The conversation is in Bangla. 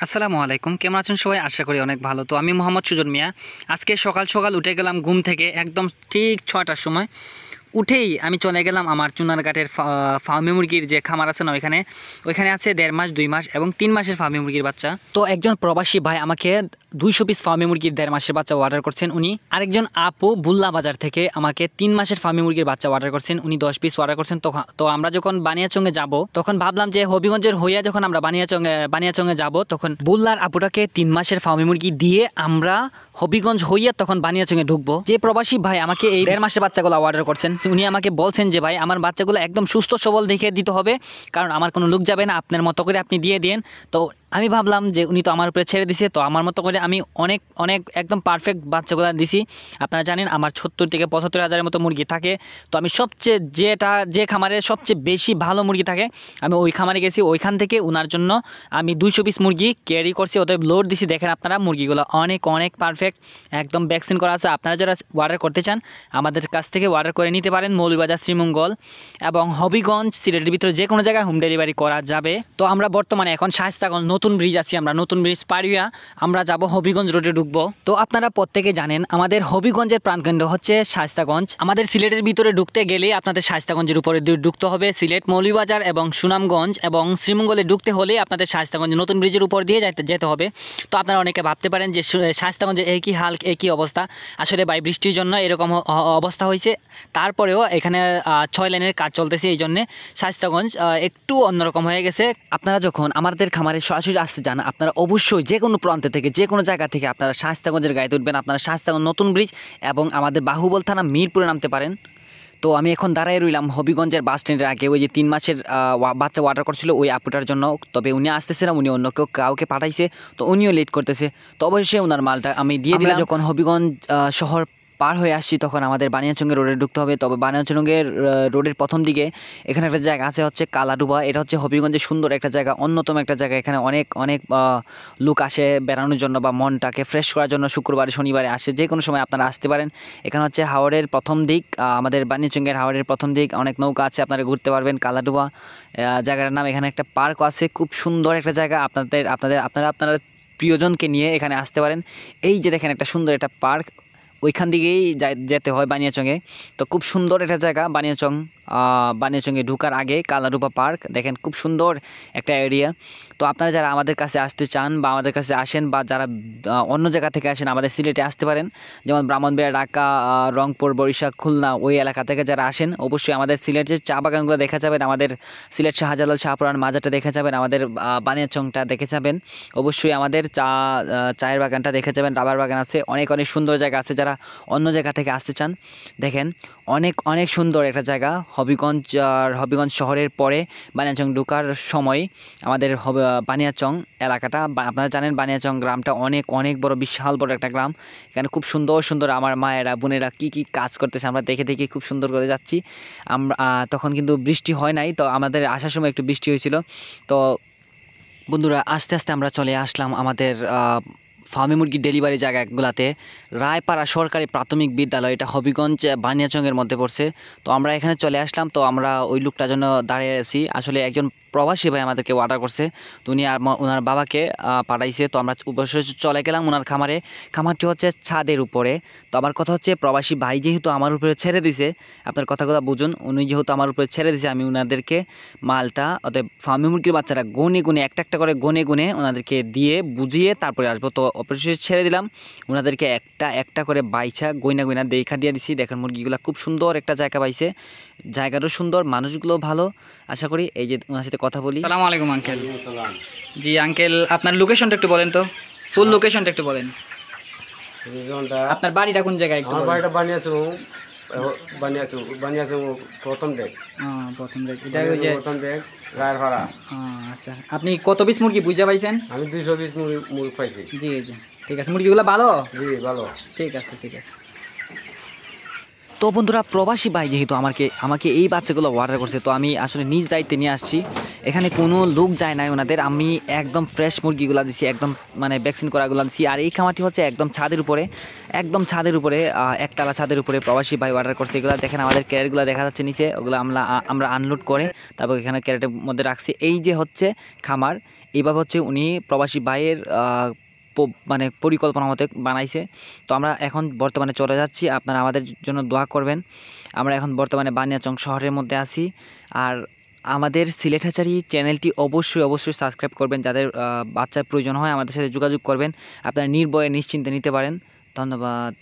আসসালামু আলাইকুম, কেমন আছেন সবাই? আশা করি অনেক ভালো। তো আমি মোহাম্মদ সুজন মিয়া। আজকে সকাল সকাল উঠে গেলাম ঘুম থেকে, একদম ঠিক 6টার সময় উঠেই আমি চলে গেলাম আমার চুনারঘাটের ফার্মি মুরগির যে খামার আছে না, ওইখানে আছে 1.5 মাস 2 মাস এবং 3 মাসের ফার্মি মুরগির বাচ্চা। তো একজন প্রবাসী ভাই আমাকে 200 পিস ফার্মি মুরগির 1.5 মাসের বাচ্চা অর্ডার করছেন উনি। আরেকজন আপু বুল্লা বাজার থেকে আমাকে 3 মাসের ফার্মি মুরগির বাচ্চা অর্ডার করছেন, উনি 10 পিস অর্ডার করছেন। তো আমরা যখন বানিয়াচঙ্গে যাব তখন ভাবলাম যে হবিগঞ্জের হইয়া যখন আমরা বানিয়াচঙ্গে যাব তখন বুল্লার আপুটাকে 3 মাসের ফার্মি মুরগি দিয়ে আমরা হবিগঞ্জ হইয়া তখন বানিয়াচঙ্গে ঢুকবো। যে প্রবাসী ভাই আমাকে এই 1.5 মাসের বাচ্চাগুলো অর্ডার করছেন উনি আমাকে বলছেন যে ভাই আমার বাচ্চাগুলো একদম সুস্থ সবল দেখে দিতে হবে, কারণ আমার কোনো লোক যাবে না, আপনার মতো করে আপনি দিয়ে দেন। তো আমি ভাবলাম যে উনি তো আমার উপরে ছেড়ে দিছে, তো আমার মতো করে আমি অনেক অনেক একদম পারফেক্ট বাচ্চাগুলো দিছি। আপনারা জানেন আমার 70 থেকে 75 হাজারের মতো মুরগি থাকে। তো আমি সবচেয়ে যে খামারে সবচেয়ে বেশি ভালো মুরগি থাকে আমি ওই খামারে গেছি, ওইখান থেকে ওনার জন্য আমি 200 পিস মুরগি ক্যারি করছি, অতএব লোড দিছি। দেখেন আপনারা মুরগিগুলো অনেক অনেক পারফেক্ট, একদম ভ্যাকসিন করা আছে। আপনারা যারা অর্ডার করতে চান আমাদের কাছ থেকে অর্ডার করে নিতে পারেন। মৌলভীবাজার, শ্রীমঙ্গল এবং হবিগঞ্জ, সিলেটের ভিতরে যে কোনো জায়গায় হোম ডেলিভারি করা যাবে। তো আমরা বর্তমানে এখন শায়েস্তাগঞ্জ নতুন ব্রিজ আছি, আমরা নতুন ব্রিজ পাড়িয়া আমরা যাব হবিগঞ্জ রোডে ঢুকবো। তো আপনারা প্রত্যেকে জানেন আমাদের হবিগঞ্জের প্রাণকেন্দ্র হচ্ছে শায়েস্তাগঞ্জ। আমাদের সিলেটের ভিতরে ঢুকতে গেলে আপনাদের শায়েস্তাগঞ্জের উপরে ঢুকতে হবে। সিলেট, মৌলভীবাজার এবং সুনামগঞ্জ এবং শ্রীমঙ্গলে ঢুকতে হলে আপনাদের শায়েস্তাগঞ্জ নতুন ব্রিজের উপর দিয়ে যেতে হবে। তো আপনারা অনেকে ভাবতে পারেন যে শায়েস্তাগঞ্জের একই হাল একই অবস্থা, আসলে ভাই বৃষ্টির জন্য এরকম অবস্থা হয়েছে। তারপরেও এখানে 6 লেনের কাজ চলতেছে, এই জন্যে শায়েস্তাগঞ্জ একটু অন্যরকম হয়ে গেছে। আপনারা যখন আমাদের খামারে সরাসরি আসতে যান আপনারা অবশ্যই যে কোনো প্রান্ত থেকে যে কোনো জায়গা থেকে আপনারা শায়েস্তাগঞ্জের গাড়িতে উঠবেন। আপনারা শায়েস্তাগঞ্জ নতুন ব্রিজ এবং আমাদের বাহুবল থানা মিরপুরে নামতে পারেন। তো আমি এখন দাঁড়ায় রইলাম হবিগঞ্জের বাস স্ট্যান্ডের আগে, ওই যে 3 মাসের বাচ্চা অর্ডার করছিল ওই আপুটার জন্য। তবে উনি আসতেছে না, উনি অন্য কাউকে পাঠাইছে, তো উনিও লেট করতেছে। তো অবশ্যই ওনার মালটা আমি দিয়ে দিলাম। যখন হবিগঞ্জ শহর পার হয়ে আসছি তখন আমাদের বানিয়াচঙ্গে রোডে ঢুকতে হবে। তবে বানিয়াচঙ্গের রোডের প্রথম দিকে এখানে একটা জায়গা আছে হচ্ছে কালাডুবা। এটা হচ্ছে হবিগঞ্জের সুন্দর একটা জায়গা, অন্যতম একটা জায়গা। এখানে অনেক অনেক লোক আসে বেড়ানোর জন্য বা মনটাকে ফ্রেশ করার জন্য। শুক্রবারে শনিবারে আসে, যে কোনো সময় আপনারা আসতে পারেন। এখানে হচ্ছে হাওড়ের প্রথম দিক, আমাদের বানিয়াচঙ্গের হাওড়ের প্রথম দিক, অনেক নৌকা আছে, আপনারা ঘুরতে পারবেন। কালাডুবা জায়গাটার নাম। এখানে একটা পার্কও আছে, খুব সুন্দর একটা জায়গা। আপনারা প্রিয়জনকে নিয়ে এখানে আসতে পারেন। এই যে দেখেন একটা সুন্দর একটা পার্ক, ওইখান দিকেই যেতে হয় বানিয়াচঙ্গে। তো খুব সুন্দর একটা জায়গা বানিয়াচঙ্গে ঢোকার আগে কালাডুবা পার্ক, দেখেন খুব সুন্দর একটা এরিয়া। তো আপনারা যারা আমাদের কাছে আসতে চান বা আমাদের কাছে আসেন বা যারা অন্য জায়গা থেকে আসেন আমাদের সিলেটে আসতে পারেন, যেমন ব্রাহ্মণবাড়িয়া, ঢাকা, রংপুর, বরিশাল, খুলনা, ওই এলাকা থেকে যারা আসেন অবশ্যই আমাদের সিলেটের চা বাগানগুলো দেখা যাবেন, আমাদের সিলেট শাহজালাল শাহপুরান মাজারটা দেখে যাবেন, আমাদের বানিয়াচংটা দেখে যাবেন। অবশ্যই আমাদের চায়ের বাগানটা দেখে যাবেন, রাবার বাগান আছে, অনেক অনেক সুন্দর জায়গা আছে। যারা অন্য জায়গা থেকে আসতে চান দেখেন অনেক অনেক সুন্দর একটা জায়গা হবিগঞ্জ শহরের পরে বানিয়াচং ঢোকার সময় আমাদের বানিয়াচং এলাকাটা। আপনারা জানেন বানিয়াচং গ্রামটা অনেক অনেক বড়, বিশাল বড় একটা গ্রাম। এখানে খুব সুন্দর সুন্দর আমার মায়েরা বোনেরা কি কাজ করতেছে আমরা দেখে দেখে খুব সুন্দর করে যাচ্ছি। আমরা তখন কিন্তু বৃষ্টি হয় নাই, তো আমাদের আসার সময় একটু বৃষ্টি হয়েছিল। তো বন্ধুরা আস্তে আস্তে আমরা চলে আসলাম আমাদের ফার্মি মুরগির ডেলিভারি জায়গাগুলোতে। রায়পাড়া সরকারি প্রাথমিক বিদ্যালয়, এটা হবিগঞ্জ বানিয়াচংয়ের মধ্যে পড়ছে। তো আমরা এখানে চলে আসলাম। তো আমরা ওই লোকটার জন্য দাঁড়িয়ে আছি, আসলে একজন প্রবাসী ভাই আমাদেরকে অর্ডার করছে, তো উনি আর ওনার বাবাকে পাঠাইছে। তো আমরা অবশ্যই চলে গেলাম ওনার খামারে। খামারটি হচ্ছে ছাদের উপরে। তো আমার কথা হচ্ছে প্রবাসী ভাই যেহেতু আমার উপরে ছেড়ে দিছে, আপনার কথাগুলো বুঝুন, উনি যেহেতু আমার উপরে ছেড়ে দিছে আমি ওনাদেরকে মালটা অতএব ফার্মি মুরগির বাচ্চারা গুনে গুনে একটা একটা করে গুনে গুনে ওনাদেরকে দিয়ে বুঝিয়ে তারপরে আসবো। তো অবশ্যই ছেড়ে দিলাম ওনাদেরকে একটা একটা করে বাইছা গইনা গইনা দেখা দিয়ে দিছি। দেখেন মুরগিগুলো খুব সুন্দর একটা জায়গা পাইছে, জায়গাটাও সুন্দর, মানুষগুলো ভালো। আশা করি এই যে ওনার সাথে কথা বলি। আসসালামু আলাইকুম আঙ্কেল। জি আঙ্কেল, আপনার লোকেশনটা একটু বলেন তো, ফুল লোকেশনটা একটু বলেন। আপনার বাড়িটা কোন জায়গায়? আমার বাড়িটা বানিয়েছো প্রথম দেখ। প্রথম দেখ, এটা ওই যে প্রথম দেখ রায়ের ভাড়া। আচ্ছা, আপনি কত পিস মুরগি বুঝা পাইছেন? আমি 200 পিস মুরগি পাইছি। জি জি ঠিক আছে, মুরগিগুলো ভালো? জি ভালো। ঠিক আছে ঠিক আছে। তো বন্ধুরা প্রবাসী ভাই যেহেতু আমাকে এই বাচ্চাগুলো অর্ডার করছে, তো আমি আসলে নিজ দায়িত্বে নিয়ে আসছি। এখানে কোনো লোক যায় নাই ওনাদের, আমি একদম ফ্রেশ মুরগিগুলো দিচ্ছি, একদম মানে ভ্যাকসিন করাগুলো দিচ্ছি। আর এই খামারটি হচ্ছে একদম ছাদের উপরে, একতলা ছাদের উপরে প্রবাসী ভাই অর্ডার করছে। এগুলো দেখেন আমাদের ক্যারেটগুলো দেখা যাচ্ছে নিচে, ওগুলো আমরা আনলোড করে তারপর এখানে ক্যারেটের মধ্যে রাখছি। এই যে হচ্ছে খামার, এইভাবে হচ্ছে উনি প্রবাসী ভাইয়ের মানে পরিকল্পনা মতে বানাইছে। তো আমরা এখন বর্তমানে চলে যাচ্ছি, আপনারা আমাদের জন্য দোয়া করবেন। আমরা এখন বর্তমানে বানিয়াচং শহরের মধ্যে আছি। আর আমাদের সিলেট হ্যাচারি চ্যানেলটি অবশ্যই সাবস্ক্রাইব করবেন। যাদের বাচ্চার প্রয়োজন হয় আমাদের সাথে যোগাযোগ করবেন, আপনারা নির্ভয়ে নিশ্চিন্তে নিতে পারেন। ধন্যবাদ।